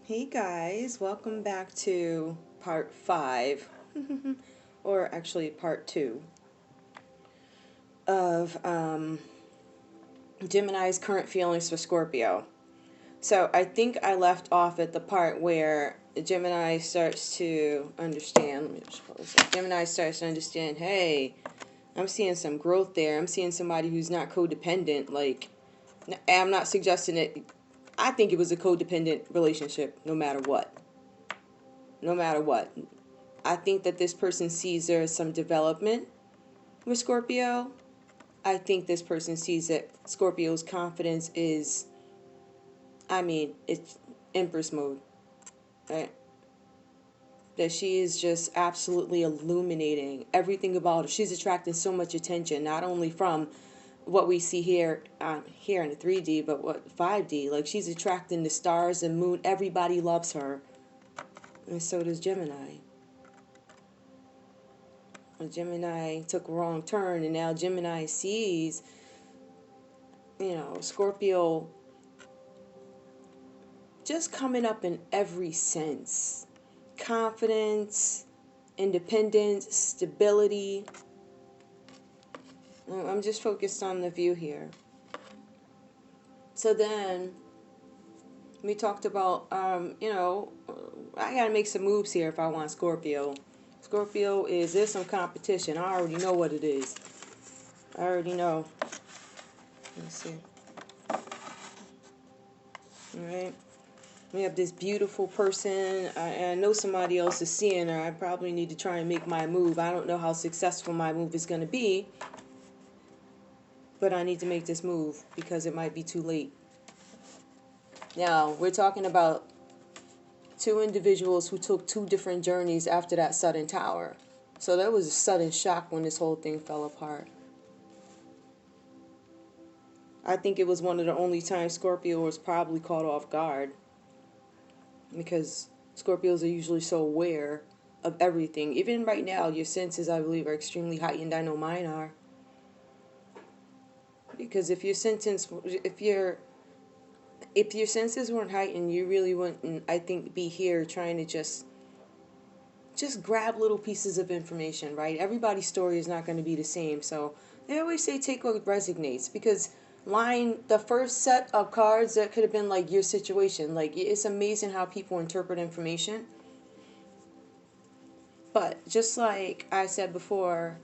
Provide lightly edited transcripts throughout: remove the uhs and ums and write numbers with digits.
Hey guys, welcome back to part 5, or actually part 2, of Gemini's current feelings for Scorpio. So I think I left off at the part where Gemini starts to understand. Let me just pull this up. Gemini starts to understand, hey, I'm seeing some growth there. I'm seeing somebody who's not codependent. Like, I'm not suggesting it. I think it was a codependent relationship no matter what. No matter what. I think that this person sees there is some development with Scorpio. I think this person sees that Scorpio's confidence is, it's Empress mode, right? That she is just absolutely illuminating everything about her. She's attracting so much attention, not only from what we see here in the 3D, but what 5D. Like, she's attracting the stars and moon. Everybody loves her, and so does Gemini. Gemini took a wrong turn, and now Gemini sees, Scorpio just coming up in every sense. Confidence, independence, stability. I'm just focused on the view here. So then we talked about, I gotta make some moves here if I want Scorpio. Scorpio there's some competition. I already know what it is. I already know. Let's see. Alright. We have this beautiful person. I know somebody else is seeing her. I probably need to try and make my move. I don't know how successful my move is going to be. But I need to make this move because it might be too late. Now, we're talking about two individuals who took two different journeys after that sudden tower. So there was a sudden shock when this whole thing fell apart. I think it was one of the only times Scorpio was probably caught off guard. Because Scorpios are usually so aware of everything. Even right now, your senses, I believe, are extremely heightened. I know mine are. Because if your senses weren't heightened, you really wouldn't, I think, be here trying to just grab little pieces of information, right? Everybody's story is not going to be the same. So they always say take what resonates, because the first set of cards, that could have been like your situation. Like, it's amazing how people interpret information. But just like I said before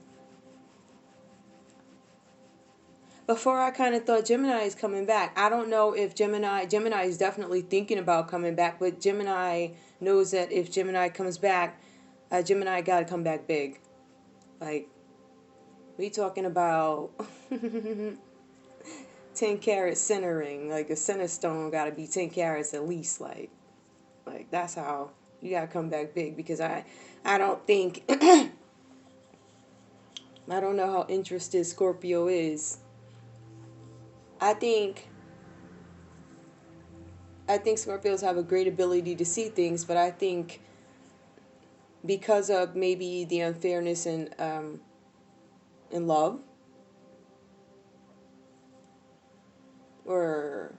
I kind of thought Gemini is coming back. I don't know if Gemini is definitely thinking about coming back, but Gemini knows that if Gemini comes back, Gemini got to come back big. Like, we talking about 10 carat centering. Like, a center stone got to be 10 carats at least. Like that's how you got to come back big, because I don't think I don't know how interested Scorpio is. I think Scorpios have a great ability to see things, but I think because of maybe the unfairness in love, or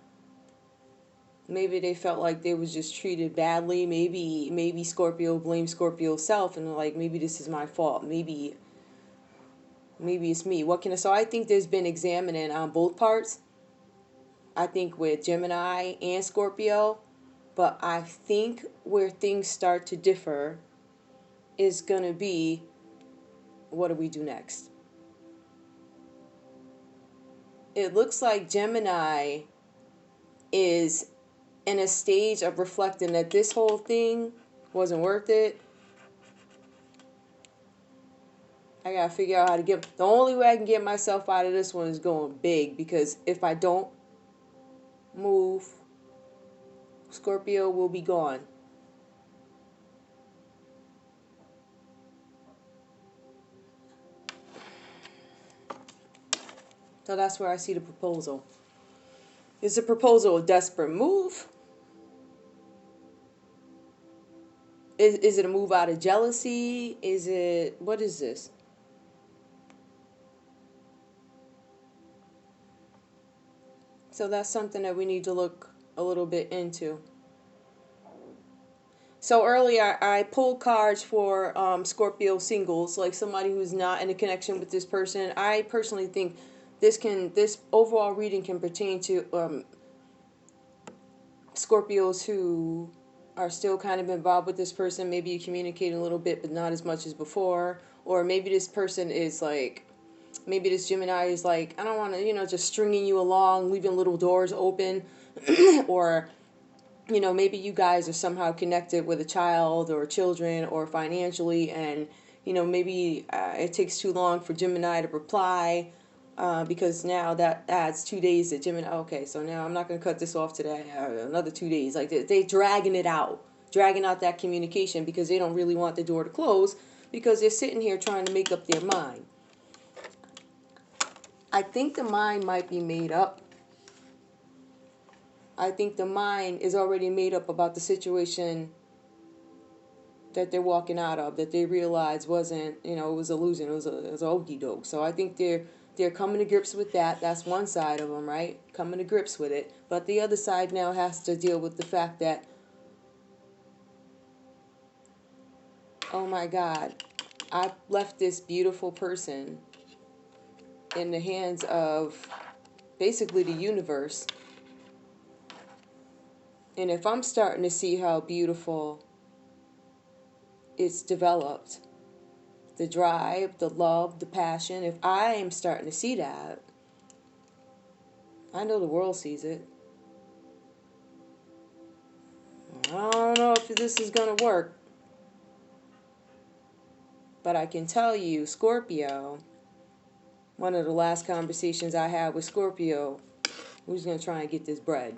maybe they felt like they was just treated badly. Maybe Scorpio blamed Scorpio's self and like, maybe this is my fault. Maybe it's me. So I think there's been examining on both parts. I think with Gemini and Scorpio, but I think where things start to differ is going to be, what do we do next? It looks like Gemini is in a stage of reflecting that this whole thing wasn't worth it. I gotta figure out how to the only way I can get myself out of this one is going big, because if I don't move, Scorpio will be gone. So that's where I see the proposal. Is the proposal a desperate move? Is it a move out of jealousy? What is this? So that's something that we need to look a little bit into. So earlier I pulled cards for Scorpio singles, like somebody who's not in a connection with this person. I personally think this overall reading can pertain to Scorpios who are still kind of involved with this person. Maybe you communicate a little bit, but not as much as before. Or maybe this person is like, maybe this Gemini is like, I don't want to, just stringing you along, leaving little doors open. Or, maybe you guys are somehow connected with a child or children or financially, and, maybe it takes too long for Gemini to reply. Because now that adds 2 days that Gemini, okay, so now I'm not going to cut this off today, another 2 days. Like they dragging it out, dragging out that communication because they don't really want the door to close because they're sitting here trying to make up their mind. I think the mind might be made up. I think the mind is already made up about the situation that they're walking out of, that they realized wasn't, it was an illusion, it was a okie doke. So I think they're coming to grips with that. That's one side of them, right? Coming to grips with it. But the other side now has to deal with the fact that, oh my God, I left this beautiful person in the hands of basically the universe. And if I'm starting to see how beautiful it's developed, the drive, the love, the passion, if I am starting to see that, I know the world sees it. I don't know if this is going to work. But I can tell you, Scorpio, one of the last conversations I had with Scorpio, who's going to try and get this bread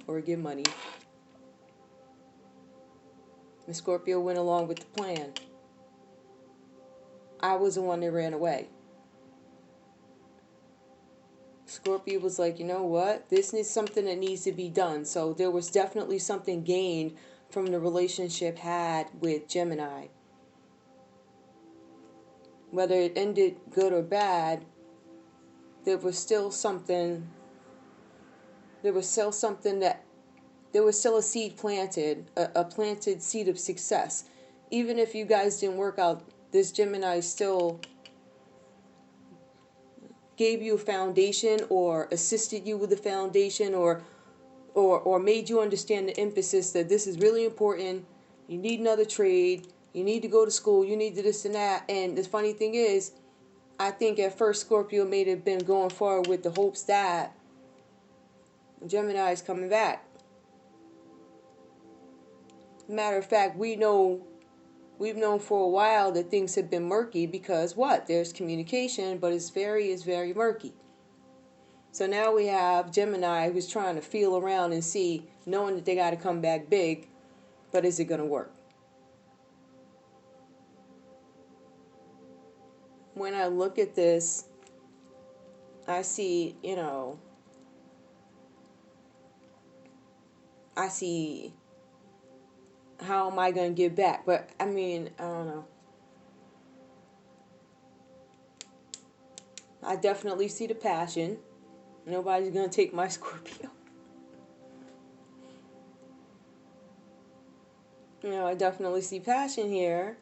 or get money. And Scorpio went along with the plan. I was the one that ran away. Scorpio was like, you know what? This is something that needs to be done. So there was definitely something gained from the relationship had with Gemini. Whether it ended good or bad, there was still something there was still a seed planted, a planted seed of success. Even if you guys didn't work out, this Gemini still gave you a foundation or assisted you with the foundation or made you understand the emphasis that this is really important. You need another trade. You need to go to school. You need to this and that. And the funny thing is, I think at first Scorpio may have been going forward with the hopes that Gemini is coming back. Matter of fact, we've known for a while that things have been murky because what? There's communication, but it's very murky. So now we have Gemini who's trying to feel around and see, knowing that they got to come back big, but is it going to work? When I look at this, I see, how am I going to give back? But, I mean, I don't know. I definitely see the passion. Nobody's going to take my Scorpio. I definitely see passion here.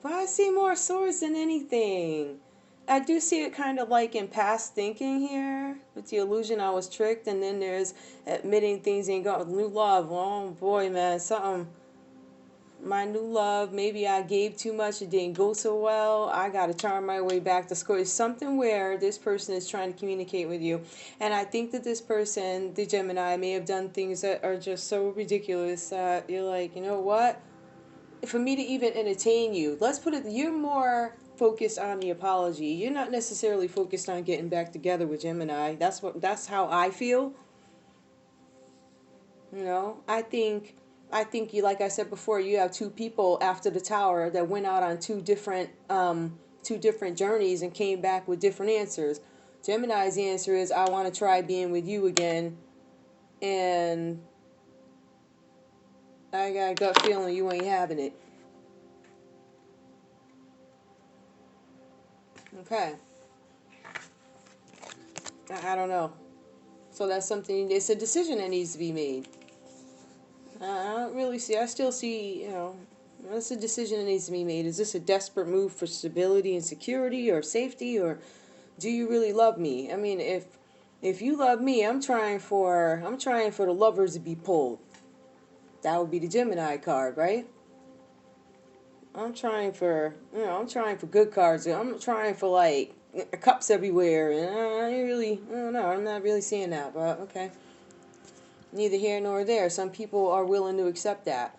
But I see more swords than anything. I do see it kind of like in past thinking here. With the illusion I was tricked. And then there's admitting things ain't going. New love. Oh boy, man. Something. My new love. Maybe I gave too much. It didn't go so well. I got to turn my way back to score. It's something where this person is trying to communicate with you. And I think that this person, the Gemini, may have done things that are just so ridiculous that you're like, you know what? For me to even entertain you, let's put it, you're more focused on the apology. You're not necessarily focused on getting back together with Gemini. That's how I feel. I think you, like I said before, you have two people after the tower that went out on two different journeys and came back with different answers. Gemini's answer is, I want to try being with you again, and I got a gut feeling you ain't having it. Okay. I don't know. So that's something, it's a decision that needs to be made. I don't really see. I still see, that's a decision that needs to be made. Is this a desperate move for stability and security or safety, or do you really love me? I mean, if you love me, I'm trying for the lovers to be pulled. That would be the Gemini card, right? I'm trying for good cards. I'm trying for like cups everywhere, and I don't know. I'm not really seeing that, but okay. Neither here nor there. Some people are willing to accept that.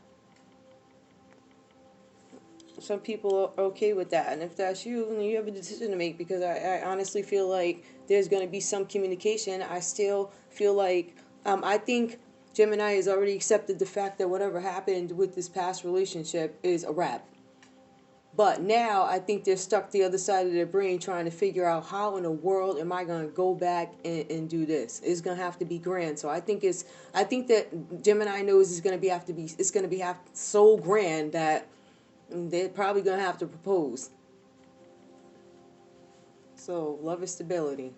Some people are okay with that, and if that's you, then you have a decision to make. Because I honestly feel like there's going to be some communication. I still feel like I think Gemini has already accepted the fact that whatever happened with this past relationship is a wrap. But now I think they're stuck the other side of their brain trying to figure out how in the world am I going to go back and do this. It's going to have to be grand. So I think that Gemini knows it's going to be so grand that they're probably going to have to propose. So love is stability.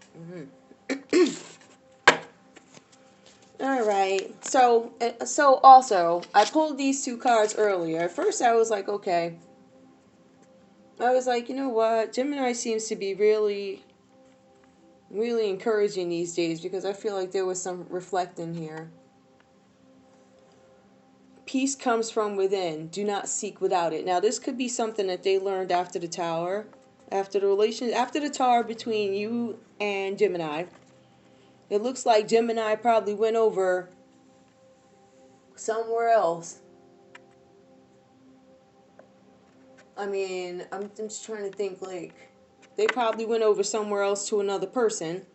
All right. So also I pulled these two cards earlier. At first I was like, okay. I was like, you know what? Gemini seems to be really, really encouraging these days, because I feel like there was some reflecting here. Peace comes from within. Do not seek without it. Now, this could be something that they learned after the tower, after the tower between you and Gemini. It looks like Gemini probably went over somewhere else. I mean, I'm just trying to think, like, they probably went over somewhere else to another person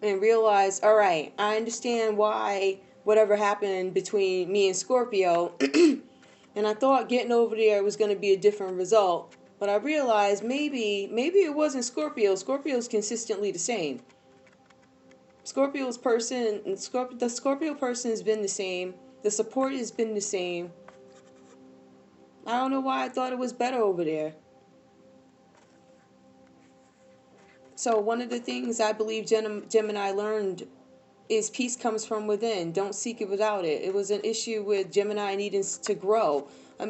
and realized, all right, I understand why whatever happened between me and Scorpio, and I thought getting over there was going to be a different result, but I realized maybe it wasn't Scorpio. Scorpio's consistently the same. The Scorpio person has been the same. The support has been the same. I don't know why I thought it was better over there. So one of the things I believe Gemini learned is peace comes from within. Don't seek it without it. It was an issue with Gemini needing to grow.